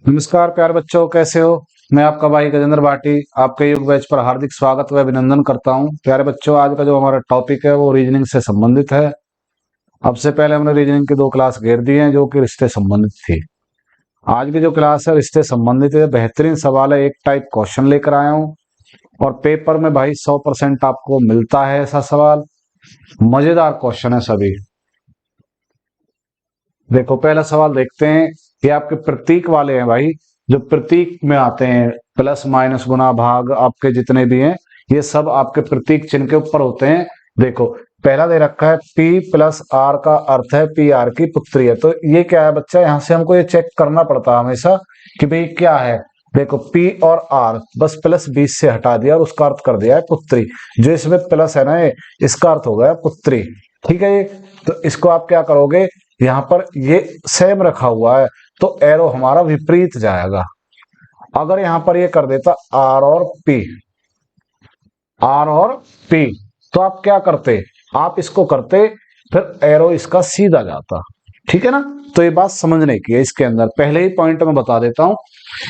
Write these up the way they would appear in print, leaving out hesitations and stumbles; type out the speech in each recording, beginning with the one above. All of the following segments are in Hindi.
नमस्कार प्यारे बच्चों, कैसे हो। मैं आपका भाई गजेंद्र भाटी आपके योग बैच पर हार्दिक स्वागत व अभिनंदन करता हूं। प्यारे बच्चों, आज का जो हमारा टॉपिक है वो रीजनिंग से संबंधित है। अब से पहले हमने रीजनिंग की 2 क्लास घेर दी हैं जो कि रिश्ते संबंधित थी। आज की जो क्लास है रिश्ते संबंधित है, बेहतरीन सवाल है, एक टाइप क्वेश्चन लेकर आया हूँ और पेपर में भाई 100% आपको मिलता है ऐसा सवाल। मजेदार क्वेश्चन है सभी। देखो पहला सवाल देखते हैं। ये आपके प्रतीक वाले हैं भाई, जो प्रतीक में आते हैं, प्लस माइनस गुना भाग आपके जितने भी हैं, ये सब आपके प्रतीक चिन्ह के ऊपर होते हैं। देखो पहला दे रखा है P प्लस आर का अर्थ है पी आर की पुत्री है। तो ये क्या है बच्चा, यहाँ से हमको ये चेक करना पड़ता है हमेशा कि भाई क्या है। देखो P और R बस प्लस 20 से हटा दिया और उसका अर्थ कर दिया है पुत्री। जो इसमें प्लस है ना, ये इसका अर्थ हो गया पुत्री। ठीक है, ये तो इसको आप क्या करोगे, यहाँ पर ये सेम रखा हुआ है तो एरो हमारा विपरीत जाएगा। अगर यहाँ पर ये कर देता आर और पी, आर और पी, तो आप क्या करते, आप इसको करते, फिर एरो इसका सीधा जाता। ठीक है ना। तो ये बात समझने की है। इसके अंदर पहले ही पॉइंट में बता देता हूं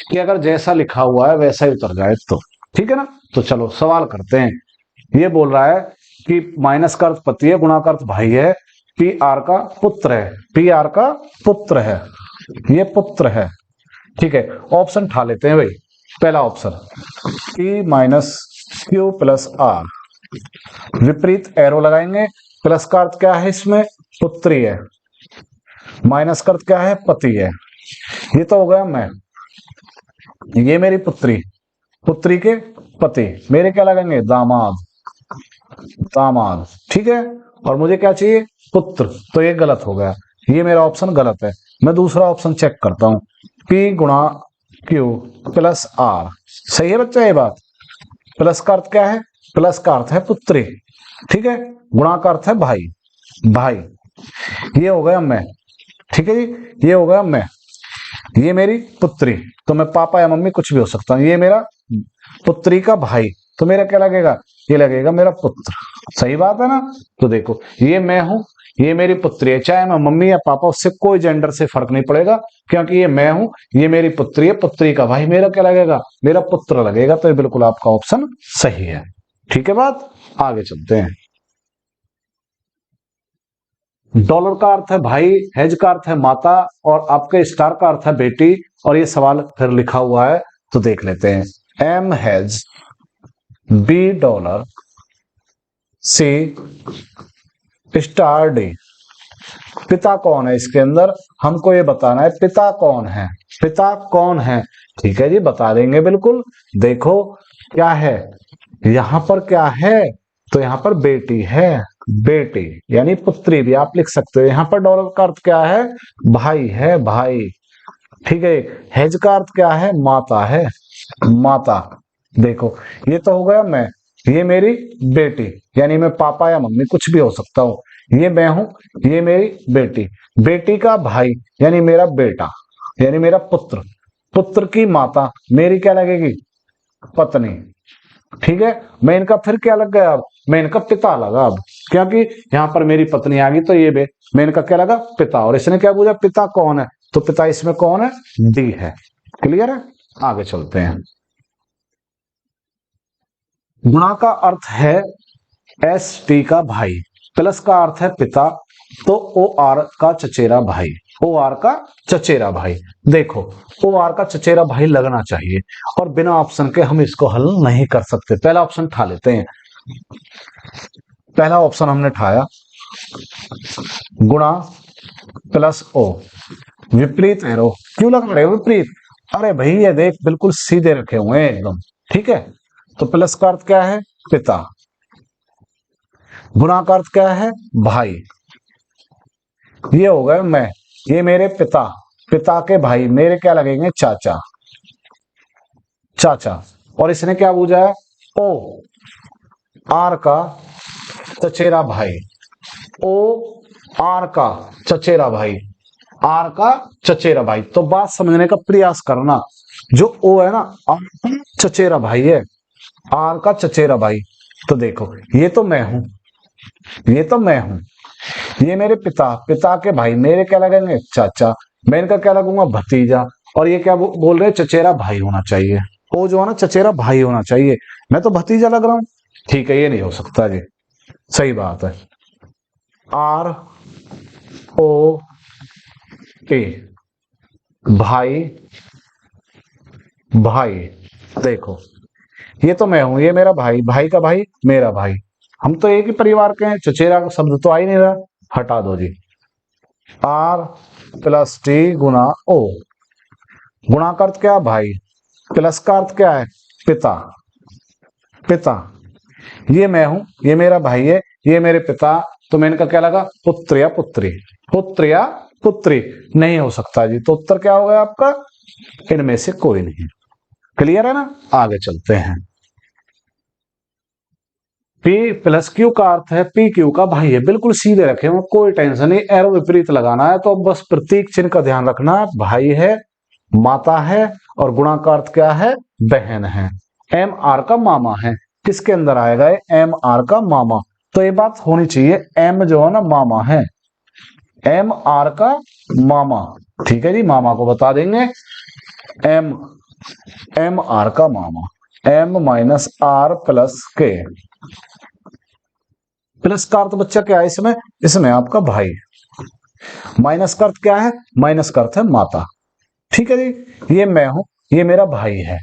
कि अगर जैसा लिखा हुआ है वैसा ही उतर जाए तो ठीक है ना। तो चलो सवाल करते हैं। ये बोल रहा है कि माइनस का अर्थ पति है, गुणा का अर्थ भाई है, पी आर का पुत्र है, पी आर का पुत्र है, ये पुत्र है। ठीक है, ऑप्शन उठा लेते हैं भाई। पहला option P minus Q plus R, विपरीत एरो लगाएंगे। प्लस का अर्थ क्या है, इसमें पुत्री है, माइनस का अर्थ क्या है, पति है। ये तो हो गया मैं, ये मेरी पुत्री, पुत्री के पति, मेरे क्या लगेंगे, दामाद, दामाद। ठीक है, और मुझे क्या चाहिए, पुत्र। तो ये गलत हो गया, ये मेरा ऑप्शन गलत है। मैं दूसरा ऑप्शन चेक करता हूं, P गुणा Q प्लस आर। सही है बच्चा ये बात। प्लस का अर्थ क्या है, प्लस का अर्थ है पुत्री। ठीक है, गुणा का अर्थ है भाई, भाई। ये हो गया मैं। ठीक है जी, ये हो गया मैं, ये मेरी पुत्री। तो मैं पापा या मम्मी कुछ भी हो सकता हूं। ये मेरा पुत्री का भाई, तो मेरा क्या लगेगा, ये लगेगा मेरा पुत्र। सही बात है ना। तो देखो ये मैं हूं, ये मेरी पुत्री है, चाहे मैं मम्मी या पापा, उससे कोई जेंडर से फर्क नहीं पड़ेगा, क्योंकि ये मैं हूं, ये मेरी पुत्री है, पुत्री का भाई मेरा क्या लगेगा, मेरा पुत्र लगेगा। तो ये बिल्कुल आपका ऑप्शन सही है। ठीक है बात, आगे चलते हैं। डॉलर का अर्थ है भाई, हेज का अर्थ है माता, और आपके स्टार का अर्थ है बेटी। और ये सवाल फिर लिखा हुआ है तो देख लेते हैं। एम हेज, बी डॉलर, सी स्टार डी। पिता कौन है इसके अंदर, हमको ये बताना है पिता कौन है, पिता कौन है। ठीक है जी, बता देंगे बिल्कुल। देखो क्या है, यहां पर क्या है, तो यहां पर बेटी है, बेटी यानी पुत्री भी आप लिख सकते हो। यहां पर डॉलर का अर्थ क्या है, भाई है, भाई। ठीक है, हेज का अर्थ क्या है, माता है, माता। देखो ये तो हो गया मैं, ये मेरी बेटी, यानी मैं पापा या मम्मी कुछ भी हो सकता हूं। ये मैं हूं, ये मेरी बेटी, बेटी का भाई यानी मेरा बेटा, यानी मेरा पुत्र, पुत्र की माता मेरी क्या लगेगी, पत्नी। ठीक है, मैं इनका फिर क्या लग गया, अब मैं इनका पिता लगा अब, क्योंकि यहां पर मेरी पत्नी आ गई तो ये मैं इनका क्या लगा, पिता। और इसने क्या पूछा, पिता कौन है, तो पिता इसमें कौन है, डी है। क्लियर है, आगे चलते हैं। गुणा का अर्थ है एस टी का भाई, प्लस का अर्थ है पिता, तो ओ आर का चचेरा भाई, ओ आर का चचेरा भाई। देखो ओ आर का चचेरा भाई लगना चाहिए, और बिना ऑप्शन के हम इसको हल नहीं कर सकते। पहला ऑप्शन उठा लेते हैं। पहला ऑप्शन हमने उठाया, गुणा प्लस ओ, विपरीत एरो क्यों लग रहे हो, विपरीत। अरे भाई ये देख बिल्कुल सीधे रखे हुए हैं एकदम। ठीक है, तो प्लस का अर्थ क्या है, पिता, गुणा का अर्थ क्या है, भाई। ये हो गए मैं, ये मेरे पिता, पिता के भाई मेरे क्या लगेंगे, चाचा, चाचा। और इसने क्या पूछा है, ओ आर का चचेरा भाई, ओ आर का चचेरा भाई, आर का चचेरा भाई। तो बात समझने का प्रयास करना, जो ओ है ना, आर का चचेरा भाई है, आर का चचेरा भाई। तो देखो ये तो मैं हूं, ये तो मैं हूं, ये मेरे पिता, पिता के भाई मेरे क्या लगेंगे, चाचा, मैं इनका क्या लगूंगा, भतीजा। और ये क्या बोल रहे हैं, चचेरा भाई होना चाहिए। ओ जो है ना चचेरा भाई होना चाहिए, मैं तो भतीजा लग रहा हूं। ठीक है, ये नहीं हो सकता जी, सही बात है। आर ओ ए, भाई, भाई, देखो ये तो मैं हूं, ये मेरा भाई, भाई का भाई मेरा भाई, हम तो एक ही परिवार के हैं, चचेरा का शब्द तो आ ही नहीं रहा, हटा दो जी। आर प्लस टी गुना ओ, गुणा का अर्थ क्या है भाई, प्लस का अर्थ क्या है पिता, पिता, ये मैं हूं, ये मेरा भाई है, ये मेरे पिता, तो मैं इनका क्या लगा, पुत्र या पुत्री, पुत्र या पुत्री, नहीं हो सकता जी, तो उत्तर क्या हो गया आपका, इनमें से कोई नहीं। क्लियर है ना, आगे चलते हैं। P प्लस क्यू का अर्थ है पी क्यू का भाई है, बिल्कुल सीधे रखे हुए, कोई टेंशन नहीं, एरो विपरीत लगाना है, तो अब बस प्रतीक चिन्ह का ध्यान रखना, भाई है, माता है, और गुणा का अर्थ क्या है, बहन है, एम आर का मामा है, किसके अंदर आएगा ये, एम आर का मामा, तो ये बात होनी चाहिए, एम जो है ना मामा है, एम आर का मामा, ठीक है जी, मामा को बता देंगे, एम एम आर का मामा, एम माइनस आर प्लस के, प्लस का अर्थ बच्चा क्या है इसमें, इसमें आपका भाई, माइनस का अर्थ क्या है, माइनस का अर्थ है माता, ठीक है जी, ये मैं हूं, ये मेरा भाई है,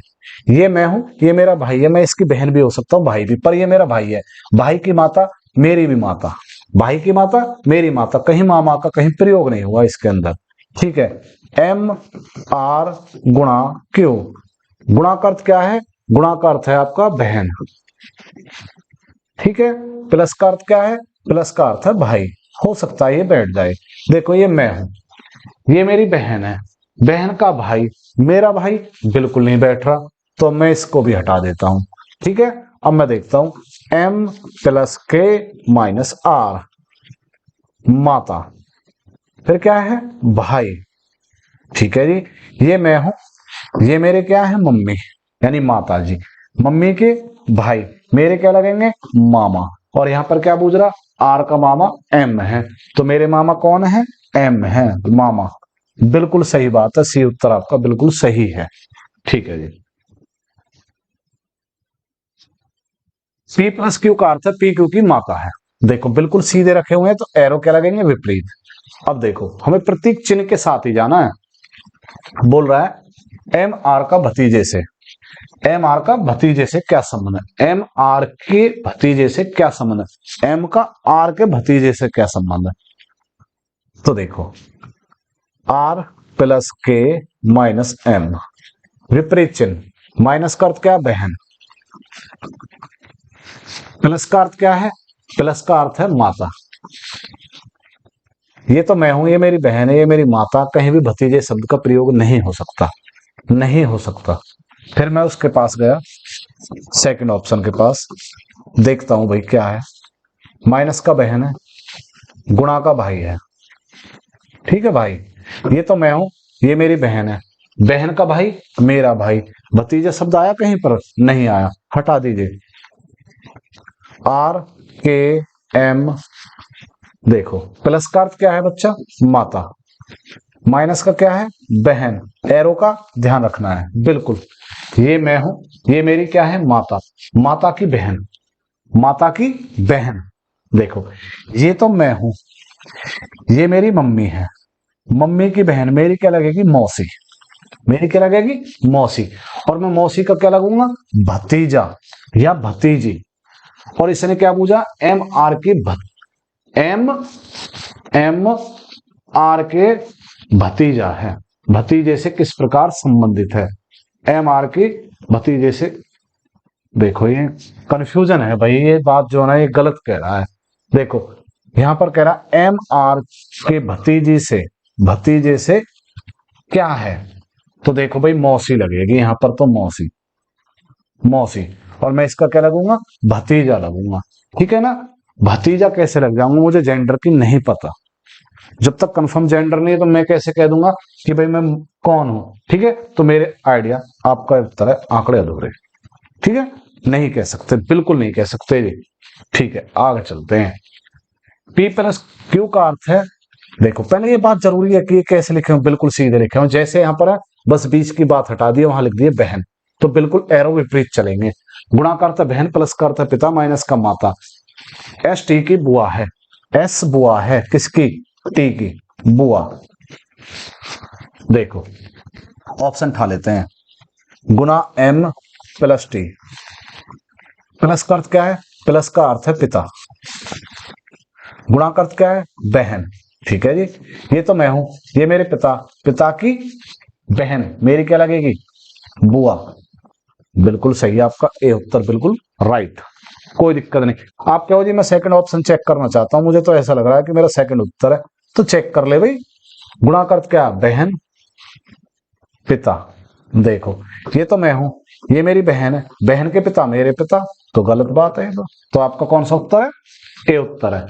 ये मैं हूं, ये मेरा भाई है, मैं इसकी बहन भी हो सकता हूं, भाई भी, पर ये मेरा भाई है, भाई की माता मेरी भी माता, भाई की माता मेरी माता, कहीं मामा का कहीं प्रयोग नहीं हुआ इसके अंदर, ठीक है, एम आर गुणा क्यू, गुणा का अर्थ क्या है, गुणा का अर्थ है आपका बहन, ठीक है, प्लस का अर्थ क्या है, प्लस का अर्थ है भाई, हो सकता है ये बैठ जाए, देखो ये मैं हूं, ये मेरी बहन है, बहन का भाई मेरा भाई, बिल्कुल नहीं बैठ रहा, तो मैं इसको भी हटा देता हूं, ठीक है, अब मैं देखता हूं एम प्लस के माइनस आर, माता, फिर क्या है भाई, ठीक है जी, ये मैं हूं, ये मेरे क्या है मम्मी, यानी माता जी, मम्मी के भाई, मेरे क्या लगेंगे मामा, और यहां पर क्या पूछ रहा, आर का मामा एम है, तो मेरे मामा कौन है, एम है, मामा, बिल्कुल सही बात है, सी उत्तर आपका बिल्कुल सही है, ठीक है जी। पी प्लस क्यू का अर्थ है पी क्यू की माता है, देखो बिल्कुल सीधे रखे हुए हैं, तो एरो क्या लगेंगे विपरीत, अब देखो हमें प्रतीक चिन्ह के साथ ही जाना है, बोल रहा है एम आर का भतीजे से, एम आर का भतीजे से क्या संबंध है, एम आर के भतीजे से क्या संबंध है, एम का आर के भतीजे से क्या संबंध है, तो देखो आर प्लस के माइनस एम, विपरीत चिन्ह, माइनस का अर्थ क्या है बहन, प्लस का अर्थ क्या है, प्लस का अर्थ है माता, ये तो मैं हूं, ये मेरी बहन है, ये मेरी माता, कहीं भी भतीजे शब्द का प्रयोग नहीं हो सकता, नहीं हो सकता, फिर मैं उसके पास गया, सेकंड ऑप्शन के पास, देखता हूं भाई क्या है, माइनस का बहन है, गुणा का भाई है, ठीक है भाई, ये तो मैं हूं, ये मेरी बहन है, बहन का भाई मेरा भाई, भतीजा शब्द आया कहीं पर, नहीं आया, हटा दीजिए, आर के एम, देखो प्लस का अर्थ क्या है बच्चा, माता, माइनस का क्या है बहन, एरो का ध्यान रखना है, बिल्कुल, ये मैं हूं, ये मेरी क्या है माता, माता की बहन, माता की बहन, देखो ये तो मैं हूं, ये मेरी मम्मी है, मम्मी की बहन, मेरी क्या लगेगी मौसी, मेरी क्या लगेगी मौसी, और मैं मौसी का क्या लगूंगा भतीजा या भतीजी, और इसने क्या पूछा एम आर की एम एम आर के भतीजा है, भतीजे से किस प्रकार संबंधित है, एम आर की भतीजे से, देखो ये कंफ्यूजन है भाई, ये बात जो है ना ये गलत कह रहा है, देखो यहां पर कह रहा एम आर के भतीजे से, भतीजे से क्या है, तो देखो भाई मौसी लगेगी यहां पर, तो मौसी, मौसी, और मैं इसका क्या लगूंगा भतीजा लगूंगा, ठीक है ना, भतीजा कैसे लग जाऊंगा, मुझे जेंडर की नहीं पता, जब तक कंफर्म जेंडर नहीं है तो मैं कैसे कह दूंगा कि भाई मैं कौन हूं, ठीक है, तो मेरे आइडिया, आपका उत्तर है आंकड़े अधूरे, ठीक है, नहीं कह सकते, बिल्कुल नहीं कह सकते जी, ठीक है, आगे चलते हैं, पी प्लस क्यू का अर्थ है, देखो पहले ये बात जरूरी है कि ये कैसे लिखे हो, बिल्कुल सीधे लिखे हो, जैसे यहां पर है बस बीच की बात हटा दी, वहां लिख दिए बहन, तो बिल्कुल एरो विपरीत चलेंगे। गुणा का अर्थ है बहन, प्लस का अर्थ है पिता, माइनस का माता। एस टी की बुआ है, एस बुआ है किसकी, टी की, बुआ। देखो ऑप्शन उठा लेते हैं, गुना एम प्लस टी। प्लस का अर्थ क्या है, प्लस का अर्थ है पिता, गुणा का अर्थ क्या है, बहन। ठीक है जी, ये तो मैं हूं, ये मेरे पिता, पिता की बहन, मेरी क्या लगेगी, बुआ। बिल्कुल सही है आपका ए उत्तर, बिल्कुल राइट, कोई दिक्कत नहीं। आप कहो जी मैं सेकंड ऑप्शन चेक करना चाहता हूं, मुझे तो ऐसा लग रहा है कि मेरा सेकंड उत्तर है, तो चेक कर ले भाई। गुणा का अर्थ क्या, बहन पिता। देखो ये तो मैं हूं, ये मेरी बहन है, बहन के पिता मेरे पिता, तो गलत बात है। तो आपका कौन सा उत्तर है, ए उत्तर है।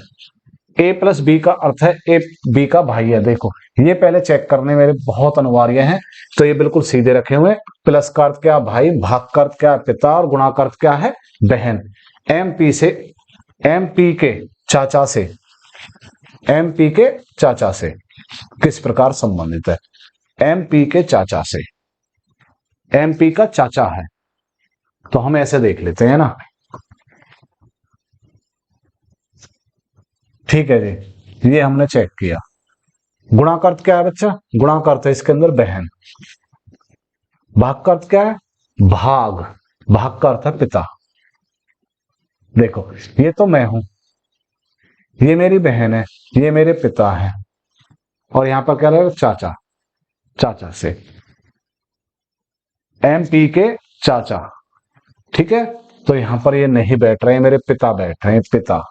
ए प्लस बी का अर्थ है ए बी का भाई है। देखो ये पहले चेक करने मेरे बहुत अनिवार्य हैं, तो ये बिल्कुल सीधे रखे हुए। प्लस का अर्थ क्या, भाई, भाग का अर्थ क्या, पिता, और गुणा का अर्थ क्या है, बहन। एमपी से, एमपी के चाचा से, एमपी के चाचा से किस प्रकार संबंधित है, एमपी के चाचा से, एमपी का चाचा है, तो हम ऐसे देख लेते हैं ना। ठीक है जी, ये हमने चेक किया। गुणा का अर्थ क्या है बच्चा, गुणा का अर्थ है इसके अंदर बहन। भाग का अर्थ क्या है, भाग, भाग का अर्थ है पिता। देखो ये तो मैं हूं, ये मेरी बहन है, ये मेरे पिता है, और यहां पर क्या रहेगा, चाचा, चाचा से, एमपी के चाचा। ठीक है, तो यहां पर ये नहीं बैठ रहे हैं, मेरे पिता बैठ रहे हैं, पिता।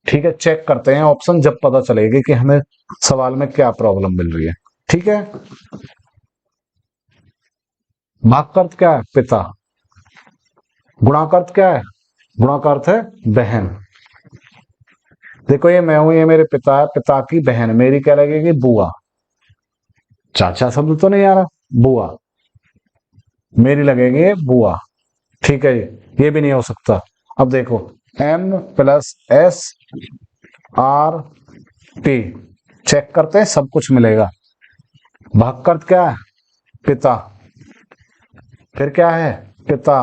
ठीक है, चेक करते हैं ऑप्शन, जब पता चलेगी कि हमें सवाल में क्या प्रॉब्लम मिल रही है। ठीक है, भाग का अर्थ क्या है, पिता। गुणा का अर्थ क्या है, गुणा का अर्थ है बहन। देखो ये मैं हूं, ये मेरे पिता है, पिता की बहन, मेरी क्या लगेगी, बुआ। चाचा शब्द तो नहीं आ रहा, बुआ, मेरी लगेगी बुआ। ठीक है जी, ये भी नहीं हो सकता। अब देखो M plus S R T, check करते हैं, सब कुछ मिलेगा। भाग का अर्थ क्या है, पिता, फिर क्या है, पिता।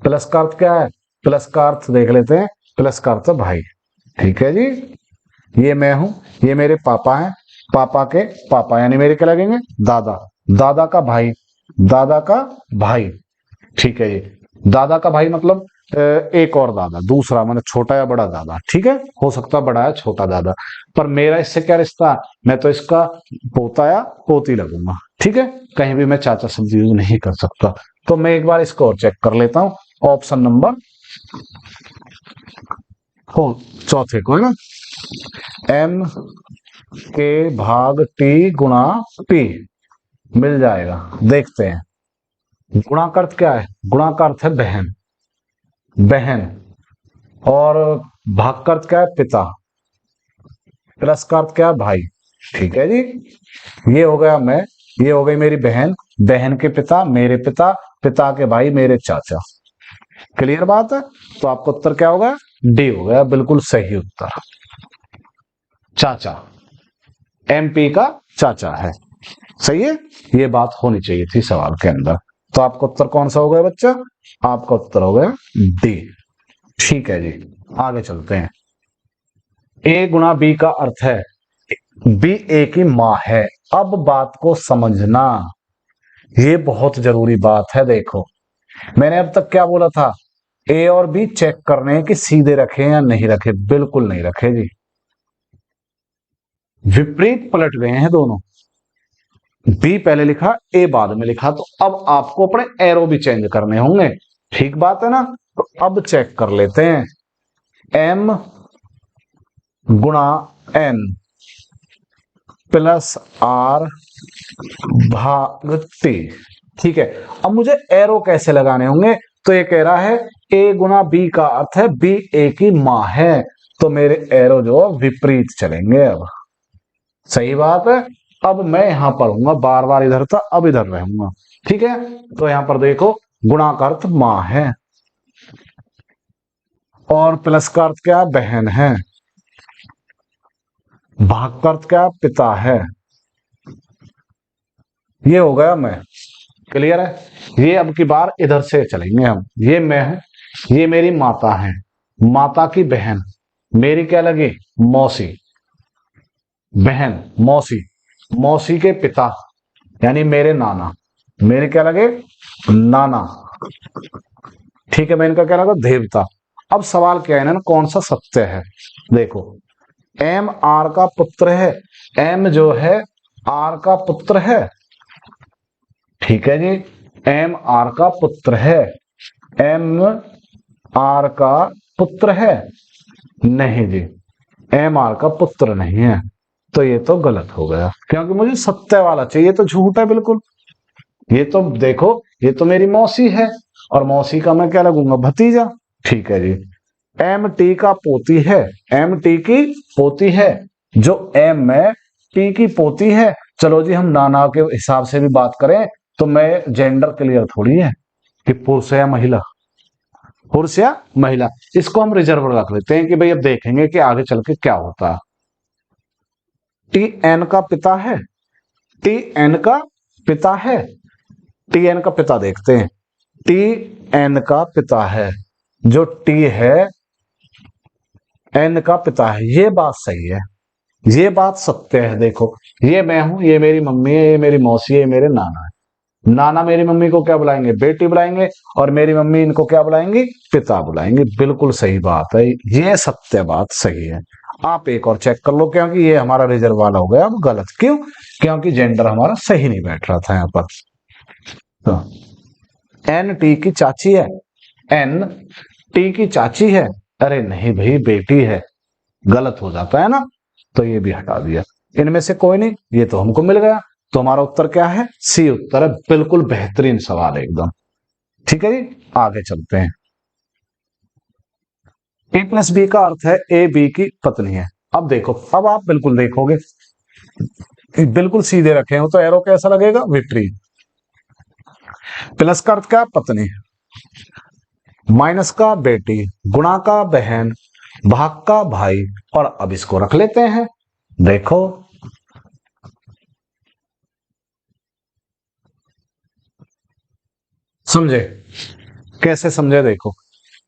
प्लस का अर्थ क्या है, प्लस का अर्थ देख लेते हैं, प्लस का अर्थ भाई। ठीक है जी, ये मैं हूं, ये मेरे पापा हैं, पापा के पापा यानी मेरे क्या लगेंगे, दादा, दादा का भाई, दादा का भाई। ठीक है जी, दादा का भाई मतलब एक और दादा, दूसरा, मतलब छोटा या बड़ा दादा। ठीक है, हो सकता है बड़ा या छोटा दादा, पर मेरा इससे क्या रिश्ता, मैं तो इसका पोता या पोती लगूंगा। ठीक है, कहीं भी मैं चाचा शब्द यूज नहीं कर सकता। तो मैं एक बार इसको और चेक कर लेता हूं, ऑप्शन नंबर हो चौथे को है ना, एम के भाग टी गुणा पी मिल जाएगा। देखते हैं, गुणा का अर्थ क्या है, गुणा का अर्थ है बहन, बहन, और भाग का अर्थ क्या है, पिता, प्लस का अर्थ क्या है, भाई। ठीक है जी, ये हो गया मैं, ये हो गई मेरी बहन, बहन के पिता मेरे पिता, पिता के भाई मेरे चाचा। क्लियर बात है, तो आपका उत्तर क्या होगा, डी हो गया, बिल्कुल सही उत्तर, चाचा, एमपी का चाचा है। सही है, ये बात होनी चाहिए थी सवाल के अंदर। तो आपका उत्तर कौन सा हो गया बच्चा, आपका उत्तर हो गया डी। ठीक है जी, आगे चलते हैं। ए गुणा बी का अर्थ है बी ए की मां है। अब बात को समझना, ये बहुत जरूरी बात है। देखो मैंने अब तक क्या बोला था, ए और बी चेक करने हैं कि सीधे रखे या नहीं रखे, बिल्कुल नहीं रखे जी, विपरीत पलट गए हैं दोनों। बी पहले लिखा, ए बाद में लिखा, तो अब आपको अपने एरो भी चेंज करने होंगे। ठीक बात है ना, तो अब चेक कर लेते हैं, एम गुणा एन प्लस आर भाग टी। ठीक है, अब मुझे एरो कैसे लगाने होंगे, तो ये कह रहा है ए गुना बी का अर्थ है बी ए की मां है, तो मेरे एरो जो विपरीत चलेंगे। अब सही बात है, अब मैं यहां पढ़ूंगा, बार बार इधर था, अब इधर रहूंगा। ठीक है, तो यहां पर देखो गुणा का अर्थ मां है, और प्लस का अर्थ क्या, बहन है, भाग का अर्थ क्या, पिता है, ये हो गया मैं। क्लियर है। ये अब की बार इधर से चलेंगे हम। ये मैं हूं, ये मेरी माता है, माता की बहन, मेरी क्या लगी, मौसी, बहन मौसी, मौसी के पिता यानी मेरे नाना, मेरे क्या लगे, नाना। ठीक है, मैं इनका क्या लगा, देवता। अब सवाल क्या है ना, कौन सा सत्य है। देखो, एम आर का पुत्र है, एम जो है आर का पुत्र है। ठीक है जी, एम आर का पुत्र है, एम आर का पुत्र है, नहीं जी, एम आर का पुत्र नहीं है। तो ये तो गलत हो गया, क्योंकि मुझे सत्य वाला चाहिए, तो झूठ है बिल्कुल। ये तो देखो, ये तो मेरी मौसी है, और मौसी का मैं क्या लगूंगा, भतीजा। ठीक है जी, एम टी का पोती है, एम टी की पोती है, जो एम में टी की पोती है। चलो जी, हम नाना के हिसाब से भी बात करें तो मैं जेंडर क्लियर थोड़ी है कि पुरुष है या महिला, पुरुष या महिला, इसको हम रिजर्व रख लेते हैं कि भाई अब देखेंगे कि आगे चल के क्या होता है। टी एन का पिता है, टी एन का पिता है, टी एन का पिता देखते हैं, टी एन का पिता है, जो टी है एन का पिता है। ये बात सही है, ये बात सत्य है। देखो, ये मैं हूं, ये मेरी मम्मी है, ये मेरी मौसी है, ये मेरे नाना है। नाना मेरी मम्मी को क्या बुलाएंगे, बेटी बुलाएंगे, और मेरी मम्मी इनको क्या बुलाएंगी, पिता बुलाएंगे। बिल्कुल सही बात है, ये सत्य बात सही है। आप एक और चेक कर लो, क्योंकि ये हमारा रिजर्व वाला हो गया अब गलत। क्यों, क्योंकि जेंडर हमारा सही नहीं बैठ रहा था यहाँ पर। तो एन टी की चाची है, एन टी की चाची है, अरे नहीं भाई, बेटी है, गलत हो जाता है ना। तो ये भी हटा दिया। इनमें से कोई नहीं, ये तो हमको मिल गया। तो हमारा उत्तर क्या है, सी उत्तर है। बिल्कुल बेहतरीन सवाल है एकदम। ठीक है जी, आगे चलते हैं। ए प्लस बी का अर्थ है ए बी की पत्नी है। अब देखो, अब आप बिल्कुल देखोगे, बिल्कुल सीधे रखे हो तो एरो कैसा लगेगा, विपरीत। प्लस का अर्थ क्या, पत्नी, माइनस का बेटी, गुणा का बहन, भाग का भाई। और अब इसको रख लेते हैं। देखो, समझे, कैसे समझे, देखो,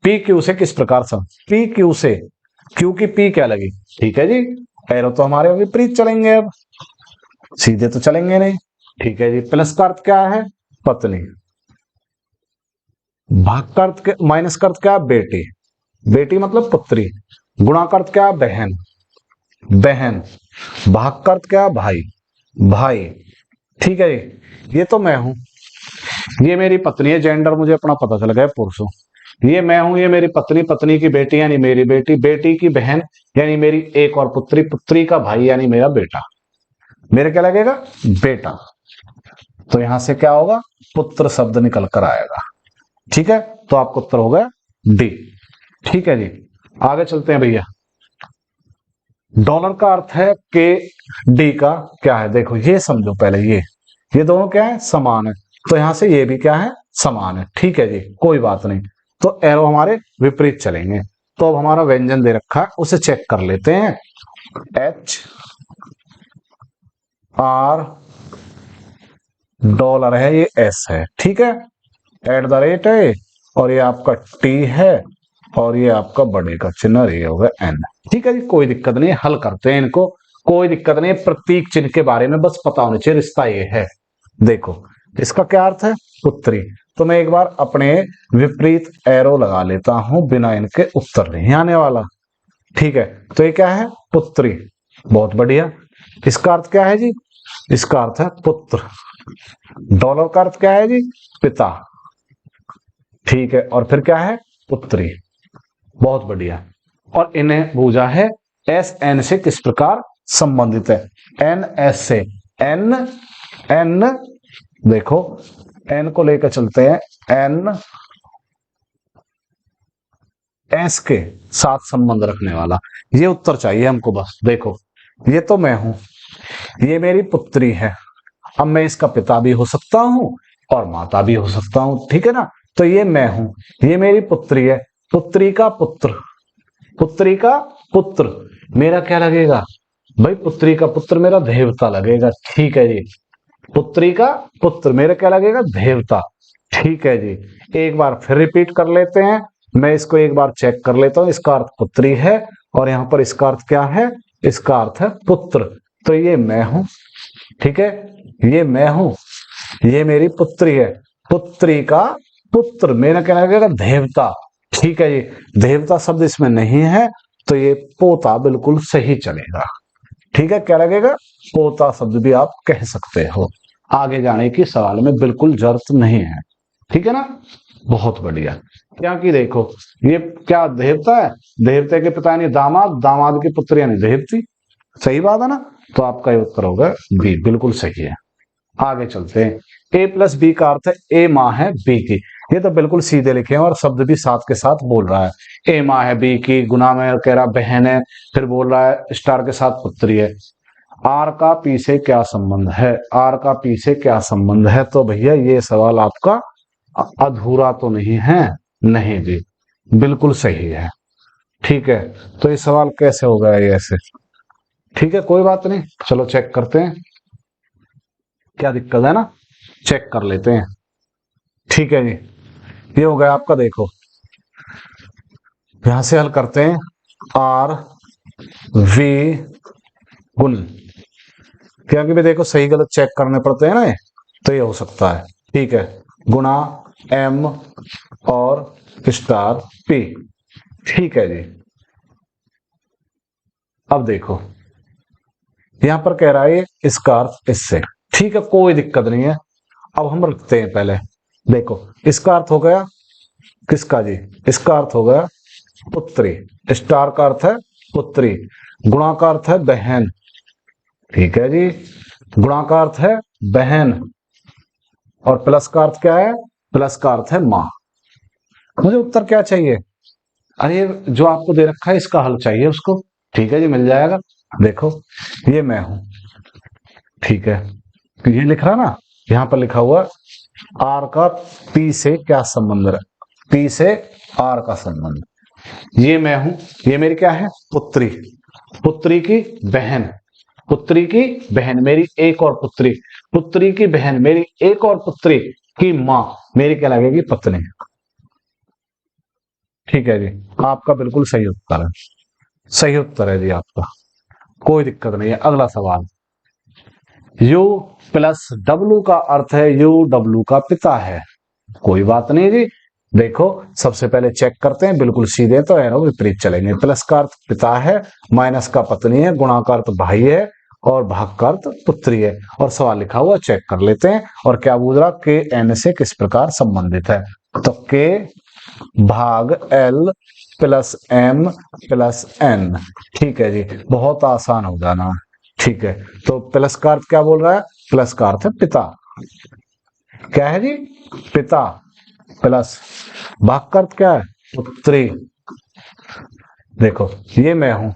पी क्यू से किस प्रकार समझ, पी क्यू से, क्यू की पी क्या लगी, ठीक है जी, एरो तो हमारे विपरीत चलेंगे, अब सीधे तो चलेंगे नहीं। ठीक है जी, प्लस का अर्थ क्या है, पत्नी, भाग का अर्थ, माइनस का अर्थ क्या, बेटी, बेटी मतलब पुत्री, गुणा का अर्थ क्या, बहन, बहन, भाग का अर्थ क्या, भाई, भाई। ठीक है जी, ये तो मैं हूं, ये मेरी पत्नी है, जेंडर मुझे अपना पता चल गया, पुरुषों। ये मैं हूं, ये मेरी पत्नी, पत्नी की बेटी यानी मेरी बेटी, बेटी की बहन यानी मेरी एक और पुत्री, पुत्री का भाई यानी मेरा बेटा, मेरे क्या लगेगा, बेटा। तो यहां से क्या होगा, पुत्र शब्द निकल कर आएगा। ठीक है, तो आपको उत्तर हो गया डी। ठीक है जी, आगे चलते हैं भैया। डॉलर का अर्थ है के, डी का क्या है, देखो ये समझो पहले, ये दोनों क्या है, समान है। तो यहां से ये भी क्या है, समान है। ठीक है जी, कोई बात नहीं। तो एरो हमारे विपरीत चलेंगे। तो अब हमारा व्यंजन दे रखा है, उसे चेक कर लेते हैं। एच आर डॉलर है, ये एस है, ठीक है, एट द रेट है, और ये आपका टी है, और ये आपका बड़े का चिन्ह, ये होगा एन। ठीक है जी, कोई दिक्कत नहीं, हल करते हैं इनको, कोई दिक्कत नहीं। प्रतीक चिन्ह के बारे में बस पता होना चाहिए, रिश्ता ये है। देखो, इसका क्या अर्थ है, पुत्री। तो मैं एक बार अपने विपरीत एरो लगा लेता हूं, बिना इनके उत्तर नहीं आने वाला। ठीक है, तो ये क्या है, पुत्री, बहुत बढ़िया। इसका अर्थ क्या है जी, इसका अर्थ है पुत्र। डॉलर का अर्थ क्या है जी, पिता। ठीक है, और फिर क्या है, पुत्री, बहुत बढ़िया। और इन्हें पूछा है एस एन से किस प्रकार संबंधित है, एन एस से, एन एन, देखो एन को लेकर चलते हैं, एन एस के साथ संबंध रखने वाला, ये उत्तर चाहिए हमको बस। देखो, ये तो मैं हूं, ये मेरी पुत्री है, अब मैं इसका पिता भी हो सकता हूं और माता भी हो सकता हूं, ठीक है ना। तो ये मैं हूं, ये मेरी पुत्री है, पुत्री का पुत्र, पुत्री का पुत्र मेरा क्या लगेगा भाई, पुत्री का पुत्र मेरा देवता लगेगा। ठीक है जी, पुत्री का पुत्र मेरा क्या लगेगा, देवता। ठीक है जी, एक बार फिर रिपीट कर लेते हैं। मैं इसको एक बार चेक कर लेता हूं। इसका अर्थ पुत्री है और यहां पर इसका अर्थ क्या है, इसका अर्थ है पुत्र। तो ये मैं हूं, ठीक है, ये मैं हूं, ये मेरी पुत्री है। पुत्री का पुत्र मेरा क्या लगेगा, देवता। ठीक है जी, देवता शब्द इसमें नहीं है तो ये पोता बिल्कुल सही चलेगा। ठीक है, क्या लगेगा, पोता शब्द भी आप कह सकते हो। आगे जाने की सवाल में बिल्कुल जरूरत नहीं है। ठीक है ना, बहुत बढ़िया। क्या कि देखो, ये क्या देवता है, देवते के पिता यानी दामाद, दामाद की पुत्री यानी देवती। सही बात है ना, तो आपका ये उत्तर होगा बी, बिल्कुल सही है। आगे चलते हैं। ए प्लस बी का अर्थ है ए माँ है बी की। ये तो बिल्कुल सीधे लिखे हैं और शब्द भी साथ के साथ बोल रहा है। ए माँ है बी की, गुना में कह रहा बहन है, फिर बोल रहा है स्टार के साथ पुत्री है। आर का पी से क्या संबंध है, आर का पी से क्या संबंध है, तो भैया ये सवाल आपका अधूरा तो नहीं है, नहीं जी, बिल्कुल सही है। ठीक है, तो ये सवाल कैसे हो गया ये ऐसे, ठीक है कोई बात नहीं, चलो चेक करते हैं क्या दिक्कत है ना, चेक कर लेते हैं। ठीक है जी, ये हो गया आपका, देखो यहां से हल करते हैं। आर वी गुण, क्योंकि भी देखो सही गलत चेक करने पड़ते हैं ना ये, तो ये हो सकता है। ठीक है, गुणा एम और स्टार पी। ठीक है जी, अब देखो यहां पर कह रहा है इसका अर्थ इससे। ठीक है, कोई दिक्कत नहीं है। अब हम रखते हैं पहले, देखो इसका अर्थ हो गया किसका जी, इसका अर्थ हो गया पुत्री। स्टार का अर्थ है पुत्री, गुणा का अर्थ है बहन। ठीक है जी, गुणा का अर्थ है बहन और प्लस का अर्थ क्या है, प्लस का अर्थ है मां। मुझे उत्तर क्या चाहिए, अरे जो आपको दे रखा है इसका हल चाहिए उसको। ठीक है जी, मिल जाएगा। देखो ये मैं हूं, ठीक है, ये लिख रहा ना, यहां पर लिखा हुआ आर का पी से क्या संबंध है, पी से आर का संबंध। ये मैं हूं, ये मेरी क्या है, पुत्री, पुत्री की बहन, पुत्री की बहन मेरी एक और पुत्री, पुत्री की बहन मेरी एक और पुत्री की मां मेरी क्या लगेगी, पत्नी। ठीक है जी, आपका बिल्कुल सही उत्तर है, सही उत्तर है जी आपका, कोई दिक्कत नहीं है। अगला सवाल, यू प्लस डब्लू का अर्थ है यू डब्लू का पिता है। कोई बात नहीं जी, देखो सबसे पहले चेक करते हैं, बिल्कुल सीधे तो एरो विपरीत चलेंगे। प्लस का अर्थ पिता है, माइनस का पत्नी है, गुणा का अर्थ भाई है और भाग का अर्थ पुत्री है। और सवाल लिखा हुआ चेक कर लेते हैं। और क्या पूछ रहा, के एन से किस प्रकार संबंधित है, तो के भाग L plus M plus N. ठीक है जी, बहुत आसान हो जाना। ठीक है, तो प्लस का अर्थ क्या बोल रहा है, प्लस का अर्थ है पिता, क्या है जी, पिता, प्लस भाग का अर्थ क्या है, पुत्री। देखो ये मैं हूं,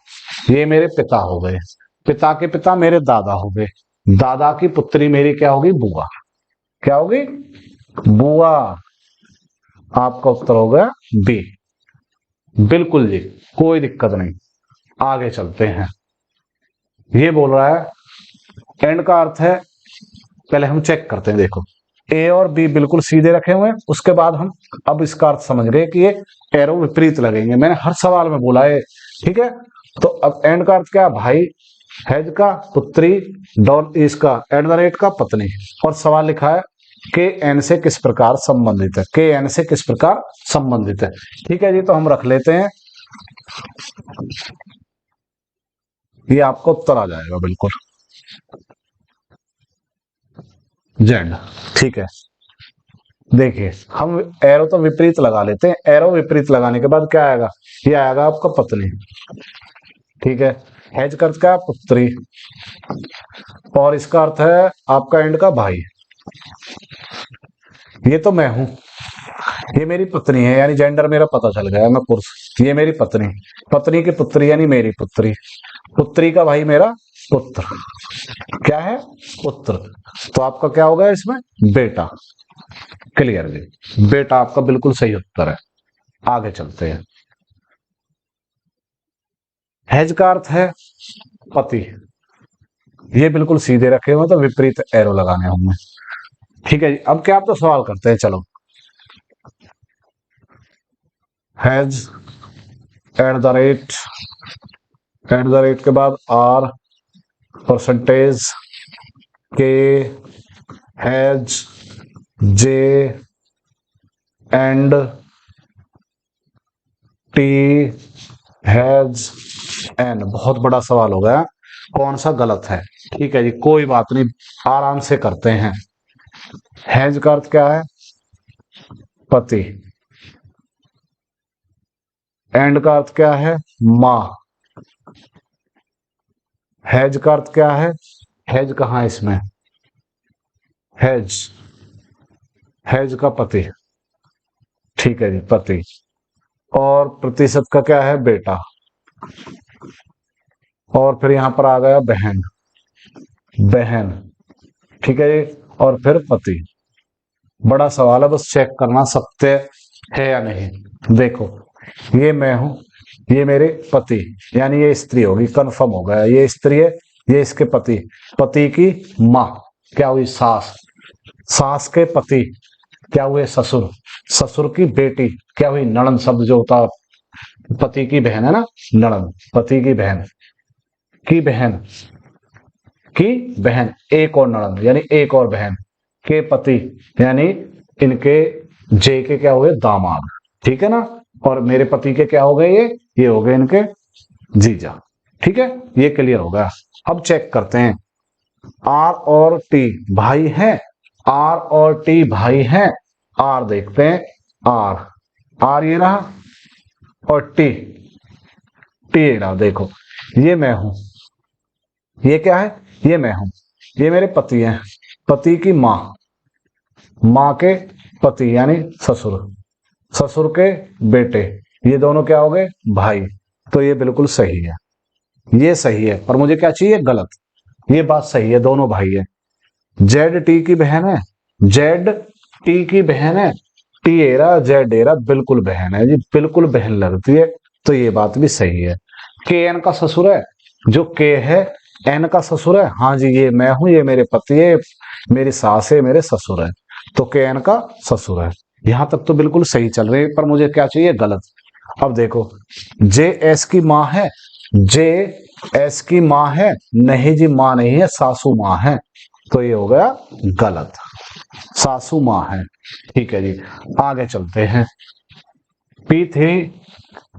ये मेरे पिता हो गए, पिता के पिता मेरे दादा हो गए, दादा की पुत्री मेरी क्या होगी, बुआ। क्या होगी, बुआ। आपका उत्तर हो गया बी, बिल्कुल जी, कोई दिक्कत नहीं। आगे चलते हैं। ये बोल रहा है एंड का अर्थ है, पहले हम चेक करते हैं। देखो ए और बी बिल्कुल सीधे रखे हुए हैं, उसके बाद हम अब इसका अर्थ समझ गए कि ये एरो विपरीत लगेंगे, मैंने हर सवाल में बोला है। ठीक है, तो अब एंड का अर्थ क्या है, भाई, हैज का पुत्री, डॉल इसका एट द रेट का पत्नी। और सवाल लिखा है के एन से किस प्रकार संबंधित है, के एन से किस प्रकार संबंधित है। ठीक है जी, तो हम रख लेते हैं, ये आपको उत्तर आ जाएगा बिल्कुल, जेड। ठीक है, देखिए हम एरो तो विपरीत लगा लेते हैं, एरो विपरीत लगाने के बाद क्या आएगा, ये आएगा आपका पत्नी। ठीक है, हैज का अर्थ क्या, पुत्री, और इसका अर्थ है आपका एंड का भाई। ये तो मैं हूं, ये मेरी पत्नी है, यानी जेंडर मेरा पता चल गया, मैं पुरुष, ये मेरी पत्नी, पत्नी की पुत्री यानी मेरी पुत्री, पुत्री का भाई मेरा पुत्र, क्या है, पुत्र। तो आपका क्या होगा इसमें, बेटा। क्लियर जी, बेटा आपका बिल्कुल सही उत्तर है। आगे चलते हैं। हैज का अर्थ है पति, ये बिल्कुल सीधे रखे हुए तो विपरीत एरो लगाने होंगे। ठीक है जी, अब क्या आप तो सवाल करते हैं, चलो। हैज, एट द रेट के बाद R, percentage, K, has, J, and, T, has, N. बहुत बड़ा सवाल हो गया, कौन सा गलत है। ठीक है जी, कोई बात नहीं, आराम से करते हैं। हैज का अर्थ क्या है? पति। एंड का अर्थ क्या है? माँ। हैज का अर्थ क्या है? हैज कहाँ है इसमें? हैज, हैज का पति। ठीक है जी, पति। और प्रतिशत का क्या है? बेटा। और फिर यहां पर आ गया बहन, बहन। ठीक है जी, और फिर पति। बड़ा सवाल है, बस चेक करना सत्य है या नहीं। देखो, ये मैं हूं, ये मेरे पति, यानी ये स्त्री होगी, कंफर्म हो गया, ये स्त्री है, ये इसके पति। पति की माँ क्या हुई? सास। सास के पति क्या हुए? ससुर। ससुर की बेटी क्या हुई? नणंद। शब्द जो होता है, पति की बहन है ना, नणंद। पति की बहन, की बहन, की बहन, एक और नणंद यानी एक और बहन, के पति यानी इनके जे के क्या हुए? दामाद। ठीक है ना। और मेरे पति के क्या हो गए? ये हो गए इनके जीजा। ठीक है, ये क्लियर हो गया। अब चेक करते हैं, आर और टी भाई हैं, आर और टी भाई हैं। आर देखते हैं, आर, आर ये रहा, और टी, टी ये रहा। देखो, ये मैं हूं, ये क्या है? ये मैं हूं, ये मेरे पति हैं, पति की माँ, माँ के पति यानी ससुर, ससुर के बेटे, ये दोनों क्या हो गए? भाई। तो ये बिल्कुल सही है, ये सही है। पर मुझे क्या चाहिए? गलत। ये बात सही है, दोनों भाई है। जेड टी की बहन है, जेड टी की बहन है, टी एरा जेड एरा बिल्कुल बहन है जी, बिल्कुल बहन लगती है। तो ये बात भी सही है। के एन का ससुर है, जो के है एन का ससुर है। हाँ जी, ये मैं हूं, ये मेरे पति है, मेरी सास है, मेरे ससुर है, तो के एन का ससुर है। यहां तक तो बिल्कुल सही चल रही है, पर मुझे क्या चाहिए? गलत। अब देखो, जे एस की माँ है, जे एस की माँ है, नहीं जी माँ नहीं है, सासू माँ है। तो ये हो गया गलत, सासू माँ है। ठीक है जी, आगे चलते हैं। P3,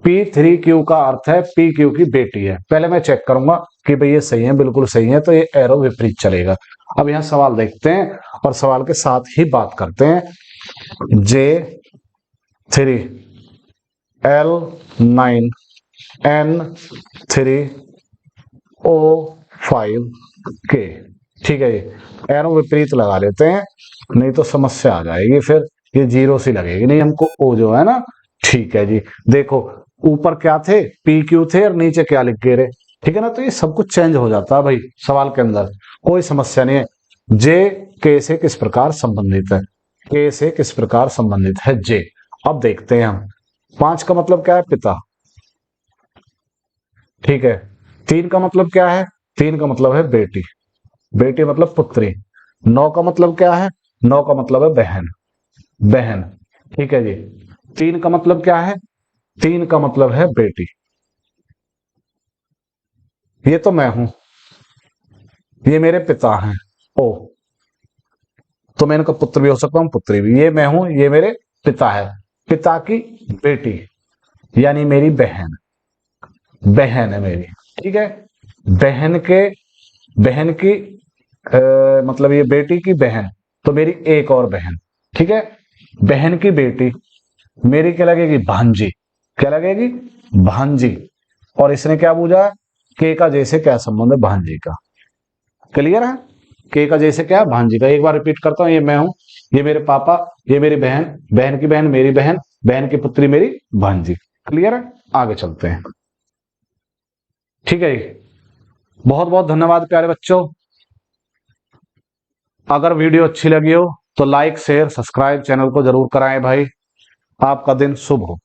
P3Q का अर्थ है पी क्यू की बेटी है। पहले मैं चेक करूंगा कि भाई ये सही है, बिल्कुल सही है, तो ये एरो विपरीत चलेगा। अब यहाँ सवाल देखते हैं और सवाल के साथ ही बात करते हैं। J3L9N3O5K। ठीक है जी, एरो विपरीत लगा लेते हैं, नहीं तो समस्या आ जाएगी, फिर ये जीरो सी लगेगी, नहीं हमको ओ जो है ना। ठीक है जी, देखो ऊपर क्या थे? पी क्यू थे, और नीचे क्या लिख के रहे? ठीक है ना, तो ये सब कुछ चेंज हो जाता है भाई सवाल के अंदर, कोई समस्या नहीं है। जे के से किस प्रकार संबंधित है? के से किस प्रकार संबंधित है जे? अब देखते हैं हम। 5 का मतलब क्या है? पिता। ठीक है, 3 का मतलब क्या है? 3 का मतलब है बेटी, बेटी मतलब पुत्री। 9 का मतलब क्या है? 9 का मतलब है बहन, बहन। ठीक है जी, 3 का मतलब क्या है? 3 का मतलब है बेटी। ये तो मैं हूं, ये मेरे पिता हैं, ओ, तो मैं इनका पुत्र भी हो सकता हूं, पुत्री भी। ये मैं हूं, ये मेरे पिता है, पिता की बेटी यानी मेरी बहन, बहन है मेरी। ठीक है, बहन के, बहन की मतलब ये बेटी की बहन, तो मेरी एक और बहन। ठीक है, बहन की बेटी मेरी क्या लगेगी? भांजी। क्या लगेगी? भांजी। और इसने क्या पूछा? के का जैसे क्या संबंध है भांजी का? क्लियर है? के का जैसे क्या? भांजी का। एक बार रिपीट करता हूं, ये मैं हूं, ये मेरे पापा, ये मेरी बहन, बहन की बहन मेरी बहन, बहन की पुत्री मेरी भांजी। क्लियर है? आगे चलते हैं। ठीक है, बहुत बहुत धन्यवाद प्यारे बच्चों। अगर वीडियो अच्छी लगी हो तो लाइक शेयर सब्सक्राइब चैनल को जरूर कराएं भाई। आपका दिन शुभ हो।